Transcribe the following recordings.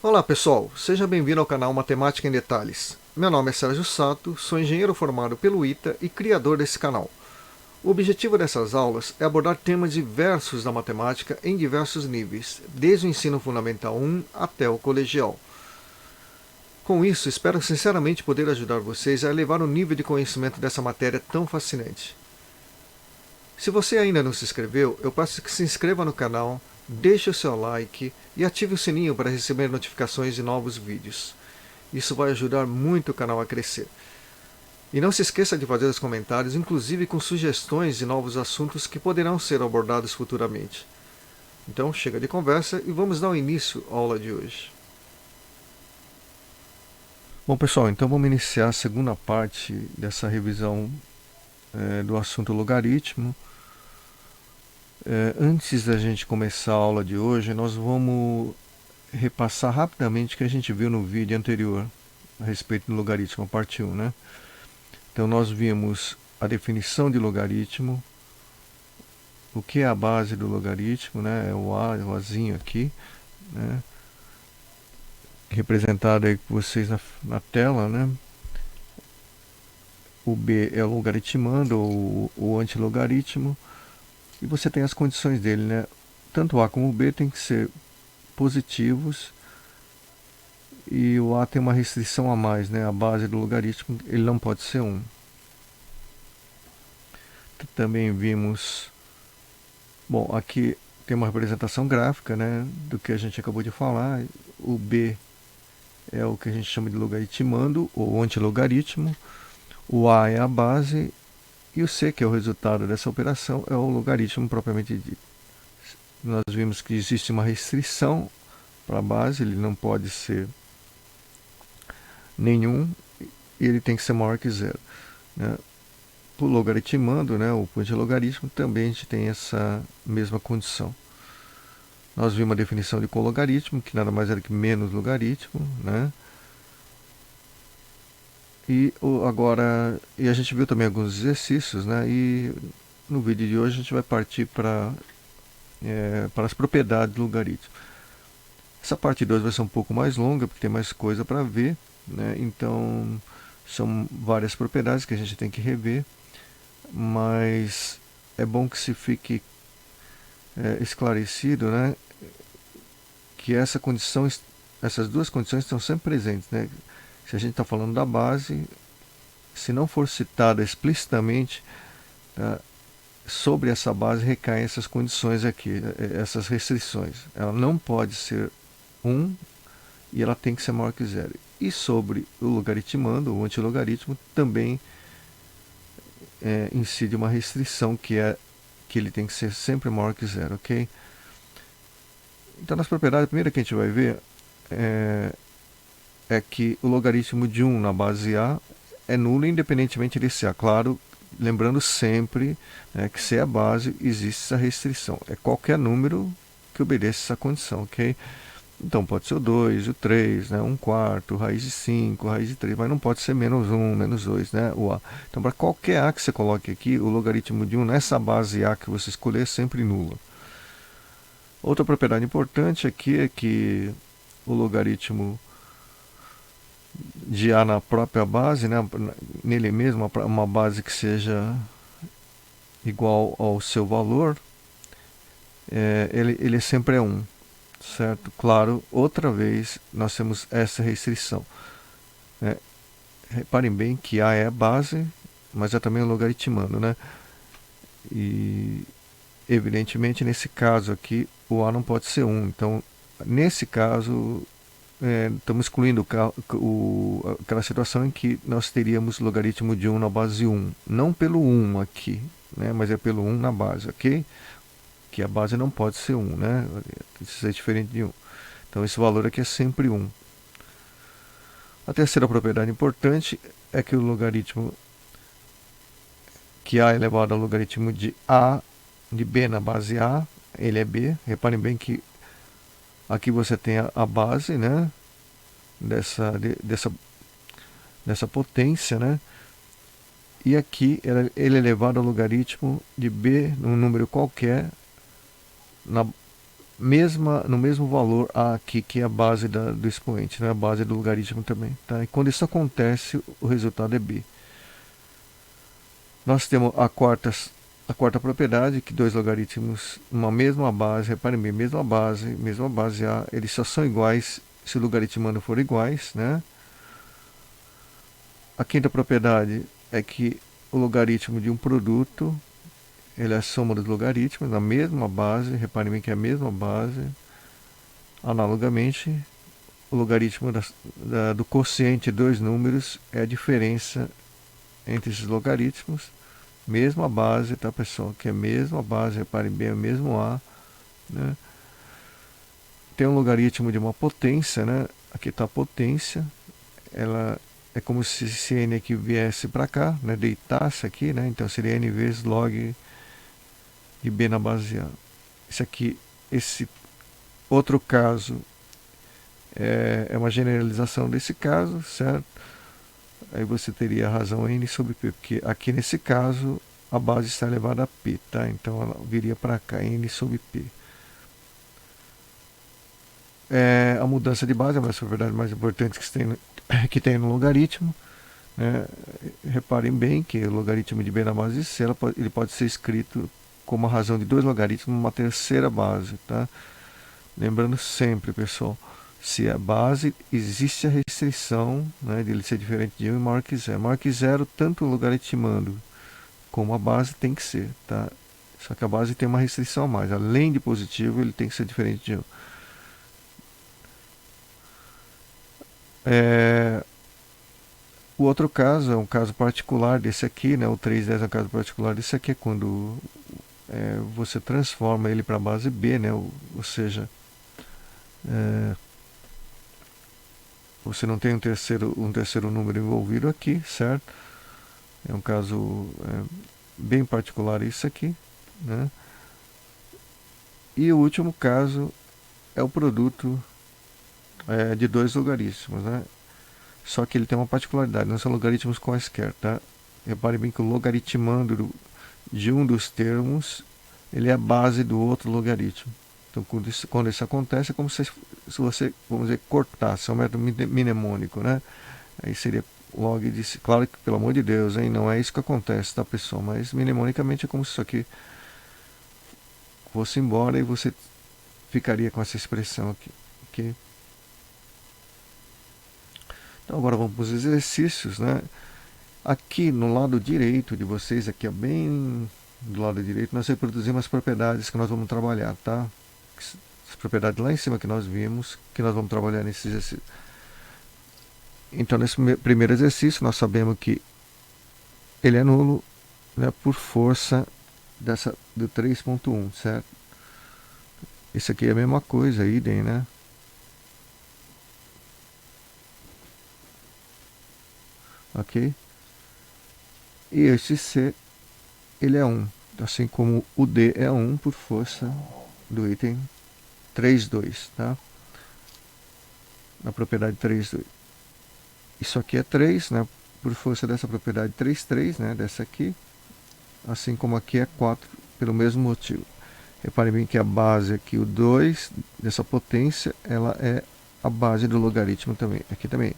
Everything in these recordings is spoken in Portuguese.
Olá pessoal, seja bem-vindo ao canal Matemática em Detalhes. Meu nome é Sérgio Sato, sou engenheiro formado pelo ITA e criador desse canal. O objetivo dessas aulas é abordar temas diversos da matemática em diversos níveis, desde o ensino fundamental 1 até o colegial. Com isso, espero sinceramente poder ajudar vocês a elevar o nível de conhecimento dessa matéria tão fascinante. Se você ainda não se inscreveu, eu peço que se inscreva no canal, deixe o seu like e ative o sininho para receber notificações de novos vídeos. Isso vai ajudar muito o canal a crescer. E não se esqueça de fazer os comentários, inclusive com sugestões de novos assuntos que poderão ser abordados futuramente. Então chega de conversa e vamos dar início à aula de hoje. Bom pessoal, então vamos iniciar a segunda parte dessa revisão do assunto logaritmo. Antes da gente começar a aula de hoje, nós vamos repassar rapidamente o que a gente viu no vídeo anterior a respeito do logaritmo, a parte 1, né? Então nós vimos a definição de logaritmo, o que é a base do logaritmo, né? É o A, o Azinho aqui, né? Representado aí por vocês na tela, né? O B é o logaritmando ou o antilogaritmo. E você tem as condições dele, né? Tanto A como o B tem que ser positivos e o A tem uma restrição a mais, né? A base do logaritmo, ele não pode ser 1. Também vimos, bom, aqui tem uma representação gráfica, né, do que a gente acabou de falar. O B é o que a gente chama de logaritmando ou antilogaritmo. O A é a base e o C, que é o resultado dessa operação, é o logaritmo propriamente dito. Nós vimos que existe uma restrição para a base, ele não pode ser nenhum e ele tem que ser maior que zero, né? O logaritmando, né, o antilogaritmo, também a gente tem essa mesma condição. Nós vimos a definição de cologaritmo, que nada mais era que menos logaritmo, né? E a gente viu também alguns exercícios, né? E no vídeo de hoje a gente vai partir para as propriedades do logaritmo. Essa parte 2 vai ser um pouco mais longa, porque tem mais coisa para ver, né? Então são várias propriedades que a gente tem que rever, mas é bom que se fique esclarecido, né, que essas duas condições estão sempre presentes, né? Se a gente está falando da base, se não for citada explicitamente, tá, sobre essa base recaem essas condições aqui, essas restrições. Ela não pode ser 1 e ela tem que ser maior que zero. E sobre o logaritmando, o antilogaritmo, também incide uma restrição que é que ele tem que ser sempre maior que zero, ok? Então, nas propriedades, a primeira que a gente vai ver é que o logaritmo de 1 na base A é nulo independentemente de ser A. Claro, lembrando sempre, né, que se é a base, existe essa restrição. É qualquer número que obedeça essa condição, ok? Então pode ser o 2, o 3, né, 1 quarto, raiz de 5, raiz de 3, mas não pode ser menos 1, menos 2, né, o A. Então para qualquer A que você coloque aqui, o logaritmo de 1 nessa base A que você escolher é sempre nulo. Outra propriedade importante aqui é que o logaritmo de A na própria base, né, nele mesmo, uma base que seja igual ao seu valor, ele sempre é 1, certo? Claro, outra vez nós temos essa restrição. Reparem bem que A é a base, mas é também o logaritmando, né? E evidentemente nesse caso aqui o A não pode ser 1. Então, nesse caso, estamos excluindo aquela situação em que nós teríamos logaritmo de 1 na base 1. Não pelo 1 aqui, né? Mas é pelo 1 na base, ok? Que a base não pode ser 1, né? Isso é diferente de 1. Então esse valor aqui é sempre 1. A terceira propriedade importante é que o logaritmo que A é elevado ao logaritmo de A de B na base A, ele é B. Reparem bem que aqui você tem a base, né, dessa potência, né? E aqui ele é elevado ao logaritmo de B num número qualquer no mesmo valor A aqui, que é a base do expoente, né? A base do logaritmo também. Tá? E quando isso acontece, o resultado é B. Nós temos a quarta propriedade, que dois logaritmos, uma mesma base, reparem bem, mesma base A, eles só são iguais se o logaritmando for iguais, né? A quinta propriedade é que o logaritmo de um produto, ele é a soma dos logaritmos na mesma base, reparem bem que é a mesma base. Analogamente, o logaritmo do quociente de dois números é a diferença entre esses logaritmos. Mesma base, tá, pessoal? Que é a mesma base, reparem bem, é o mesmo A, né? Tem um logaritmo de uma potência, né? Aqui está a potência, ela é como se esse n aqui viesse para cá, né? Deitasse aqui, né? Então seria n vezes log de b na base A. Esse outro caso é uma generalização desse caso, certo? Aí você teria a razão n sobre p, porque aqui nesse caso a base está elevada a p, tá? Então ela viria para cá, n sobre p. A mudança de base é uma propriedade mais importante que tem no logaritmo, né? Reparem bem que o logaritmo de b na base de c ele pode ser escrito como a razão de dois logaritmos numa terceira base, tá? Lembrando sempre, pessoal, se a base existe a restrição, né, de ele ser diferente de 1 e maior que 0. Maior que 0, tanto o logaritmando como a base tem que ser, tá? Só que a base tem uma restrição a mais. Além de positivo, ele tem que ser diferente de 1. O outro caso é um caso particular desse aqui, né? O 310 é um caso particular desse aqui, é quando você transforma ele para a base B, né? Ou seja, você não tem um terceiro número envolvido aqui, certo? É um caso bem particular isso aqui, né? E o último caso é o produto de dois logaritmos, né? Só que ele tem uma particularidade, não são logaritmos quaisquer, tá? Repare bem que o logaritmando de um dos termos, ele é a base do outro logaritmo. Então, quando isso acontece, é como se você, vamos dizer, cortasse, é um método mnemônico, né? Aí seria log de... Claro que, pelo amor de Deus, hein? Não é isso que acontece, tá, pessoal? Mas, mnemonicamente, é como se isso aqui fosse embora e você ficaria com essa expressão aqui, ok? Então, agora vamos para os exercícios, né? Aqui no lado direito de vocês, aqui bem do lado direito, nós reproduzimos as propriedades que nós vamos trabalhar, tá? As propriedades lá em cima que nós vimos, que nós vamos trabalhar nesse exercício. Então, nesse primeiro exercício, nós sabemos que ele é nulo, né, por força do 3.1, certo? Isso aqui é a mesma coisa, idem, né? Ok? E este C, ele é 1, assim como o D é 1 por força do item 3,2, tá? Na propriedade 3,2. Isso aqui é 3, né? Por força dessa propriedade 3,3, né? Dessa aqui. Assim como aqui é 4, pelo mesmo motivo. Reparem bem que a base aqui, o 2, dessa potência, ela é a base do logaritmo também. Aqui também.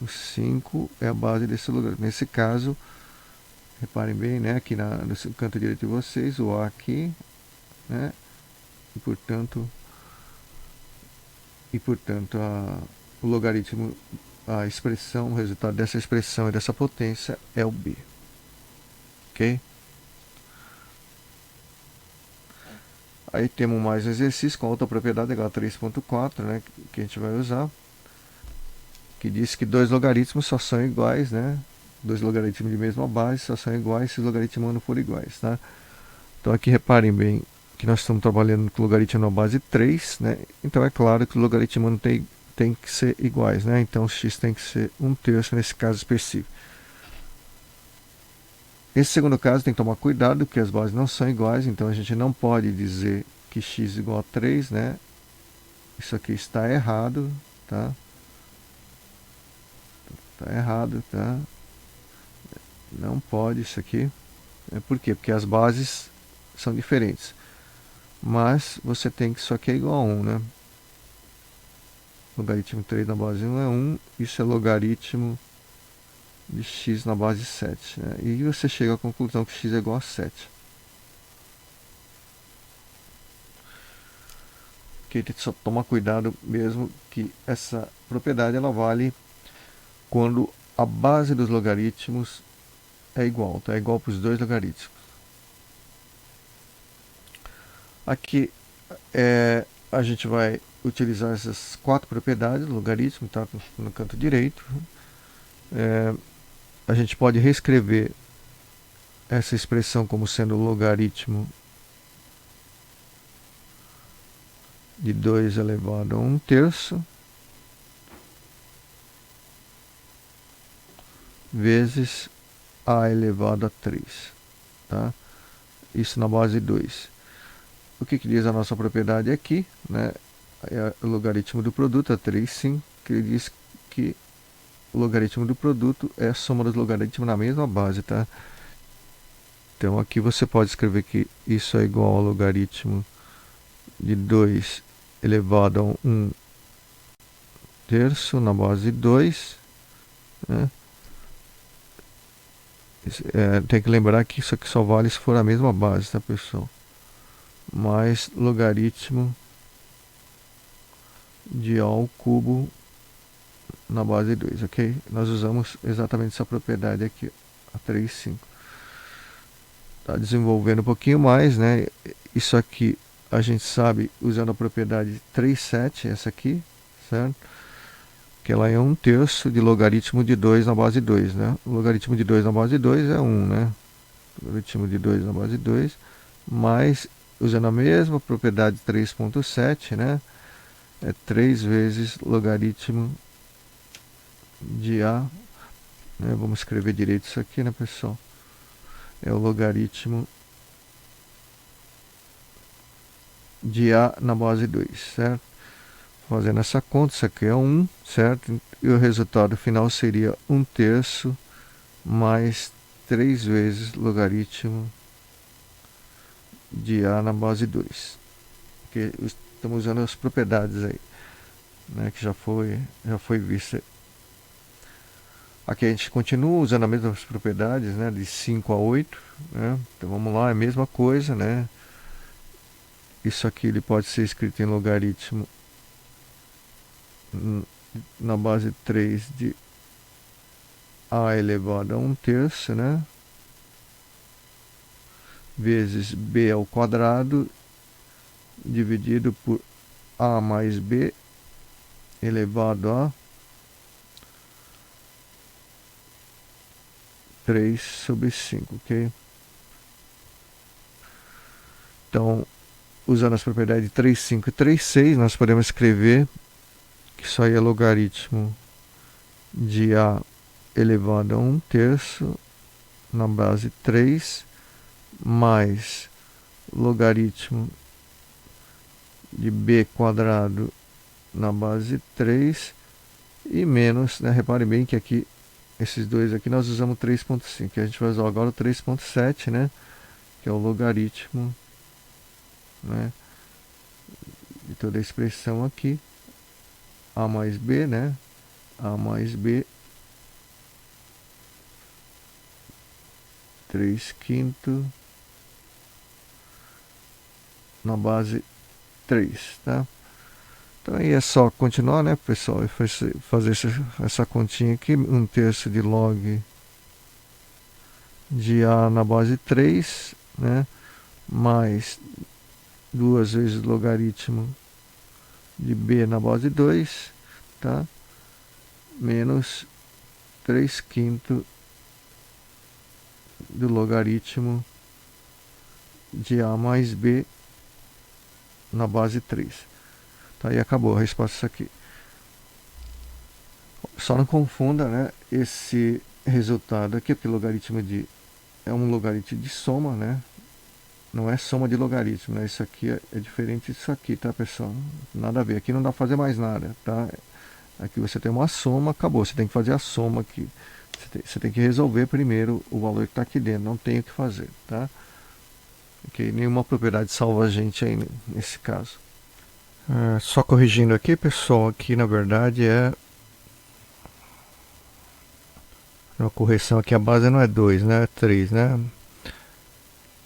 O 5 é a base desse logaritmo. Nesse caso, reparem bem, né? Aqui no canto direito de vocês, o A aqui, né? E portanto, o logaritmo, a expressão, o resultado dessa expressão e dessa potência é o B. Ok? Aí temos mais um exercício com outra propriedade, igual a 3.4, né, que a gente vai usar, que diz que dois logaritmos só são iguais, né? Dois logaritmos de mesma base só são iguais se os logaritmos não forem iguais, tá? Então aqui reparem bem que nós estamos trabalhando com logaritmo na base 3, né? Então é claro que o logaritmo não tem que ser iguais, né? Então x tem que ser 1/3 nesse caso específico. Esse segundo caso tem que tomar cuidado, porque as bases não são iguais, então a gente não pode dizer que x igual a 3, né? Isso aqui está errado, tá? Está errado, tá? Não pode isso aqui. Por quê? Porque as bases são diferentes. mas você tem que isso aqui é igual a 1, né? Logaritmo 3 na base 1 é 1, isso é logaritmo de x na base 7, né? E você chega à conclusão que x é igual a 7. Que só toma cuidado mesmo que essa propriedade ela vale quando a base dos logaritmos é igual, tá? É igual para os dois logaritmos. Aqui a gente vai utilizar essas 4 propriedades, logaritmo, tá no canto direito. A gente pode reescrever essa expressão como sendo logaritmo de 2 elevado a 1 terço vezes a elevado a 3, tá? Isso na base 2. O que diz a nossa propriedade aqui, né? É o logaritmo do produto, a 3, sim, que ele diz que o logaritmo do produto é a soma dos logaritmos na mesma base, tá? Então aqui você pode escrever que isso é igual ao logaritmo de 2 elevado a 1 terço na base 2, né? Tem que lembrar que isso aqui só vale se for a mesma base, tá, pessoal? Mais logaritmo de A ao cubo na base 2, ok? Nós usamos exatamente essa propriedade aqui, a 3, 5. Tá desenvolvendo um pouquinho mais, né? Isso aqui a gente sabe usando a propriedade 3, 7, essa aqui, certo? Que ela é 1 terço de logaritmo de 2 na base 2, né? O logaritmo de 2 na base 2 é 1, né? Logaritmo de 2 na base 2, mais, usando a mesma propriedade 3.7, né? É 3 vezes logaritmo de A, né? Vamos escrever direito isso aqui, né, pessoal? É o logaritmo de A na base 2, certo? Fazendo essa conta, isso aqui é 1, certo? E o resultado final seria 1 terço mais 3 vezes logaritmo de A na base 2. Porque estamos usando as propriedades aí, né, que já foi vista. Aqui a gente continua usando as mesmas propriedades, né, de 5 a 8, né? Então vamos lá, é a mesma coisa, né? Isso aqui ele pode ser escrito em logaritmo na base 3 de A elevado a 1 terço, né? Vezes B ao quadrado dividido por A mais B elevado a 3 sobre 5, ok? Então, usando as propriedades de 3, 5 e 3, 6, nós podemos escrever que isso aí é logaritmo de A elevado a 1 terço na base 3 mais logaritmo de B quadrado na base 3 e menos, né? Repare bem que aqui, esses dois aqui nós usamos 3.5, a gente vai usar agora o 3.7, né? Que é o logaritmo, né, de toda a expressão aqui, A mais B, né? A mais B 3 quinto na base 3, tá? Então aí é só continuar, né, pessoal, e fazer essa continha aqui, 1 terço de log de A na base 3, né, mais 2 vezes logaritmo de B na base 2, tá? Menos 3 quinto do logaritmo de A mais B na base 3. Tá, aí acabou a resposta isso aqui. Só não confunda, né, esse resultado aqui, porque logaritmo de é um logaritmo de soma, né? Não é soma de logaritmo, né? Isso aqui é diferente disso aqui, tá, pessoal? Nada a ver. Aqui não dá pra fazer mais nada, tá? Aqui você tem uma soma, acabou. Você tem que fazer a soma aqui. Você tem que resolver primeiro o valor que está aqui dentro. Não tem o que fazer, tá? Ok, nenhuma propriedade salva a gente aí nesse caso. Só corrigindo aqui, pessoal, aqui na verdade é uma correção aqui, a base não é 2, né? É 3, né?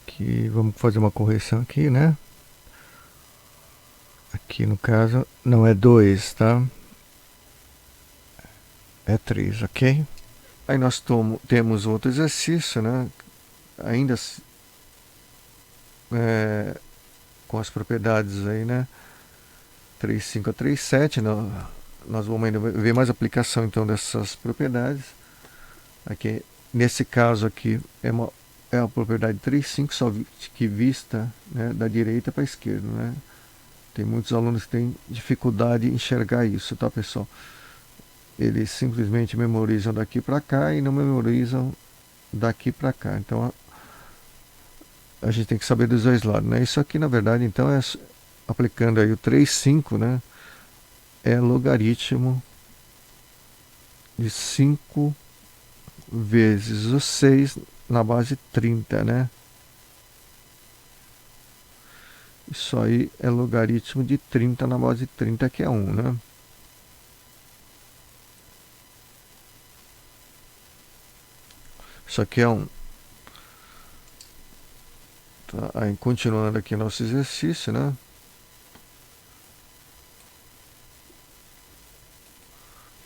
Aqui, vamos fazer uma correção aqui, né? Aqui no caso não é 2, tá? É 3, ok? Aí nós temos outro exercício, né? Ainda com as propriedades aí, né? 3,5 a 3,7. Nós vamos ainda ver mais aplicação então dessas propriedades. Aqui, nesse caso aqui é a propriedade 3,5 só que vista, né, da direita para a esquerda, né? Tem muitos alunos que têm dificuldade em enxergar isso, tá, pessoal? Eles simplesmente memorizam daqui para cá e não memorizam daqui para cá. Então a gente tem que saber dos dois lados, né? Isso aqui na verdade então é aplicando aí o 3,5, né? É logaritmo de 5 vezes o 6 na base 30, né? Isso aí é logaritmo de 30 na base 30, que é 1, né? Isso aqui é 1. Tá, aí continuando aqui nosso exercício, né?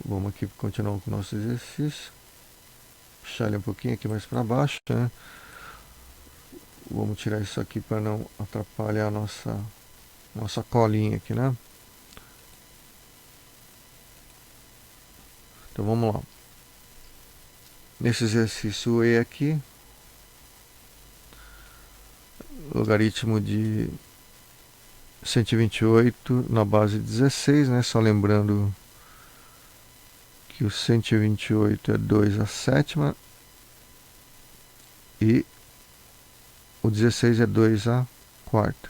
Vamos aqui continuar com o nosso exercício. Puxar ele um pouquinho aqui mais para baixo, né? Vamos tirar isso aqui para não atrapalhar a nossa colinha aqui, né? Então vamos lá. Nesse exercício E aqui, logaritmo de 128 na base 16, né? Só lembrando que o 128 é 2 a sétima e o 16 é 2 a quarta.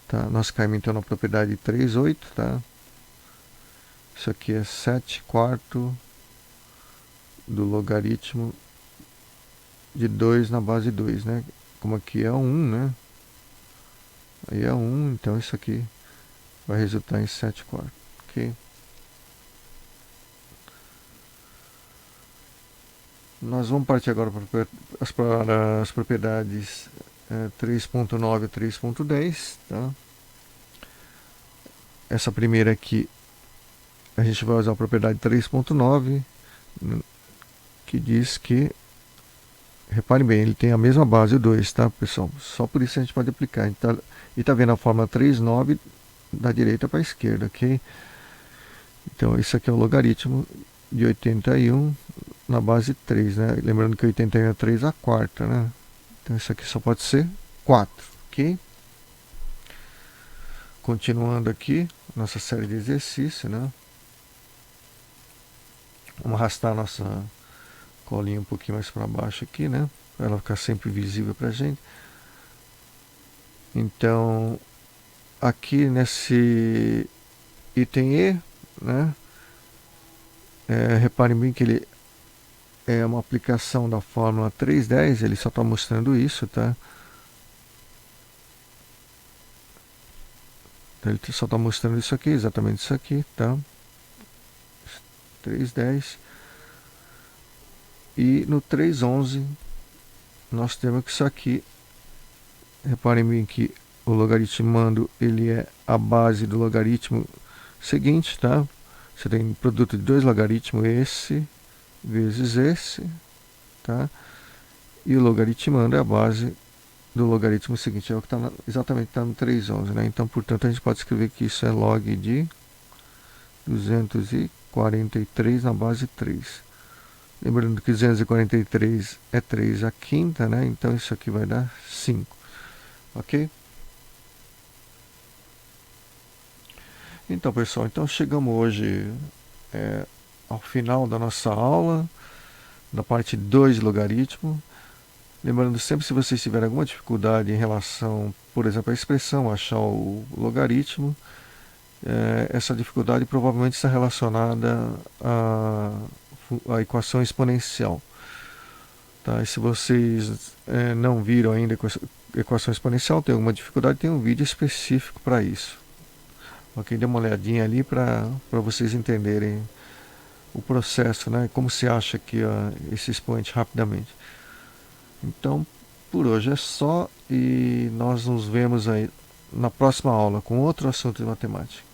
Tá? Nós caímos então na propriedade 3,8, tá? Isso aqui é 7 quarto do logaritmo de 2 na base 2, né? Como aqui é 1, né? Aí é 1, então isso aqui vai resultar em 7 quartos, ok? Nós vamos partir agora para as propriedades 3.9 e 3.10, tá? Essa primeira aqui, a gente vai usar a propriedade 3.9, que diz que, reparem bem, ele tem a mesma base, o 2, tá, pessoal? Só por isso a gente pode aplicar. E tá vendo a fórmula 3,9 da direita para a esquerda, ok? Então, isso aqui é o logaritmo de 81 na base 3, né? Lembrando que 81 é 3 a quarta, né? Então, isso aqui só pode ser 4, ok? Continuando aqui, nossa série de exercícios, né? Vamos arrastar nossa colinha um pouquinho mais para baixo aqui, né? Para ela ficar sempre visível para a gente. Então, aqui nesse item E, né? Reparem bem que ele é uma aplicação da fórmula 3,10, ele só está mostrando isso, tá? Então, ele só está mostrando isso aqui, exatamente isso aqui, tá? 3,10. E no 3,11 nós temos que isso aqui, reparem bem que o logaritmando ele é a base do logaritmo seguinte, tá? Você tem produto de dois logaritmos, esse vezes esse, tá? E o logaritmando é a base do logaritmo seguinte, é o que está exatamente tá no 3,11, né? Então, portanto, a gente pode escrever que isso é log de 243 na base 3. Lembrando que 243 é 3 a quinta, né? Então isso aqui vai dar 5. Ok? Então, pessoal, então chegamos hoje ao final da nossa aula, da parte 2 de logaritmo. Lembrando sempre, se vocês tiverem alguma dificuldade em relação, por exemplo, à expressão, achar o logaritmo, essa dificuldade provavelmente está relacionada à equação exponencial. Tá? E se vocês não viram ainda equação exponencial, tem alguma dificuldade, tem um vídeo específico para isso. Ok, dê uma olhadinha ali para vocês entenderem o processo, né? Como se acha aqui esse expoente rapidamente. Então, por hoje é só e nós nos vemos aí na próxima aula com outro assunto de matemática.